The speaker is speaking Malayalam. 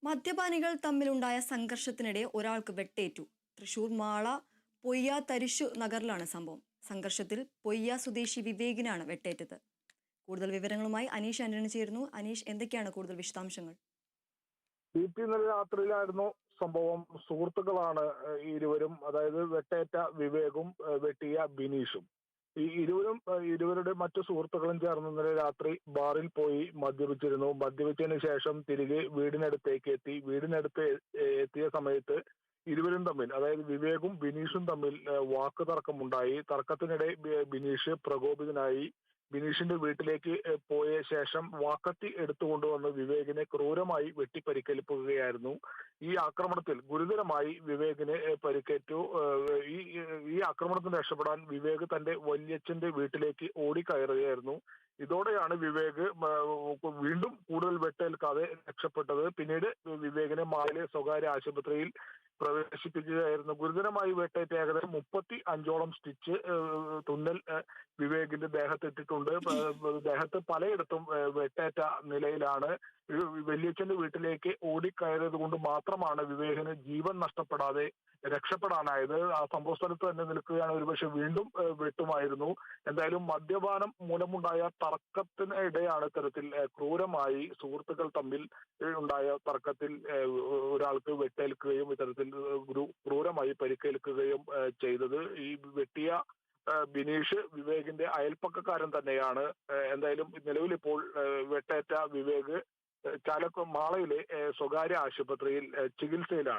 മദ്യപാനികൾ തമ്മിലുണ്ടായ സംഘർഷത്തിനിടെ ഒരാൾക്ക് വെട്ടേറ്റു. തൃശൂർ മാള പൊയ്യ തരിശു നഗറിലാണ് സംഭവം. സംഘർഷത്തിൽ പൊയ്യ സ്വദേശി വിവേകിനാണ് വെട്ടേറ്റത്. കൂടുതൽ വിവരങ്ങളുമായി അനീഷ് ആന്റണി ചേരുന്നു. അനീഷ്, എന്തൊക്കെയാണ് കൂടുതൽ വിശദാംശങ്ങൾ? ഇന്നലെ രാത്രിയിലായിരുന്നു സംഭവം. സുഹൃത്തുക്കളാണ് ഇരുവരും, അതായത് വെട്ടേറ്റ വിവേകും വെട്ടിയ ബിനീഷും. ഈ ഇരുവരുടെ മറ്റു സുഹൃത്തുക്കളും ചേർന്ന് ഇന്നലെ രാത്രി ബാറിൽ പോയി മദ്യപിച്ചിരുന്നു. മദ്യപിച്ചതിന് ശേഷം തിരികെ വീടിനടുത്തേക്ക് എത്തി. എത്തിയ സമയത്ത് ഇരുവരും തമ്മിൽ, അതായത് വിവേകും ബിനീഷും തമ്മിൽ വാക്കുതർക്കമുണ്ടായി. തർക്കത്തിനിടെ ബിനീഷ് പ്രകോപിതനായി ബിനീഷിന്റെ വീട്ടിലേക്ക് പോയ ശേഷം വാക്കത്തി എടുത്തുകൊണ്ടുവന്ന് വിവേകിനെ ക്രൂരമായി വെട്ടിപ്പരിക്കേൽപ്പിക്കുകയായിരുന്നു. ഈ ആക്രമണത്തിൽ ഗുരുതരമായി വിവേകിന് പരിക്കേറ്റു. ഈ ആക്രമണത്തിന് രക്ഷപ്പെടാൻ വിവേക് തന്റെ വല്യച്ഛന്റെ വീട്ടിലേക്ക് ഓടിക്കയറുകയായിരുന്നു. ഇതോടെയാണ് വിവേക് വീണ്ടും കൂടുതൽ വെട്ടേൽക്കാതെ രക്ഷപ്പെട്ടത്. പിന്നീട് വിവേകിനെ മാളിലെ സ്വകാര്യ ആശുപത്രിയിൽ പ്രവേശിപ്പിക്കുകയായിരുന്നു. ഗുരുതരമായി വെട്ടേറ്റ് ഏകദേശം 35ഓളം സ്റ്റിച്ച് തുന്നൽ വിവേകിന്റെ ദേഹത്തിട്ടിട്ടുണ്ട്. ദേഹത്ത് പലയിടത്തും വെട്ടേറ്റ നിലയിലാണ്. വല്യച്ഛന്റെ വീട്ടിലേക്ക് ഓടിക്കയറിയത് കൊണ്ട് മാത്രമാണ് വിവേകിന് ജീവൻ നഷ്ടപ്പെടാതെ രക്ഷപ്പെടാനായത്. ആ സംഭവ സ്ഥലത്ത് തന്നെ നിൽക്കുകയാണ്. ഒരുപക്ഷെ വീണ്ടും വെട്ടുമായിരുന്നു. എന്തായാലും മദ്യപാനം മൂലമുണ്ടായ തർക്കത്തിനിടെയാണ് ഇത്തരത്തിൽ ക്രൂരമായി സുഹൃത്തുക്കൾ തമ്മിൽ ഉണ്ടായ തർക്കത്തിൽ ഒരാൾക്ക് വെട്ടേൽക്കുകയും ഇത്തരത്തിൽ ക്രൂരമായി പരിക്കേൽക്കുകയും ചെയ്തത്. ഈ വെട്ടിയ ബിനീഷ് വിവേകിന്റെ അയൽപ്പക്കക്കാരൻ തന്നെയാണ്. എന്തായാലും നിലവിൽ ഇപ്പോൾ വെട്ടേറ്റ വിവേക് മാളയിലെ സ്വകാര്യ ആശുപത്രിയിൽ ചികിത്സയിലാണ്.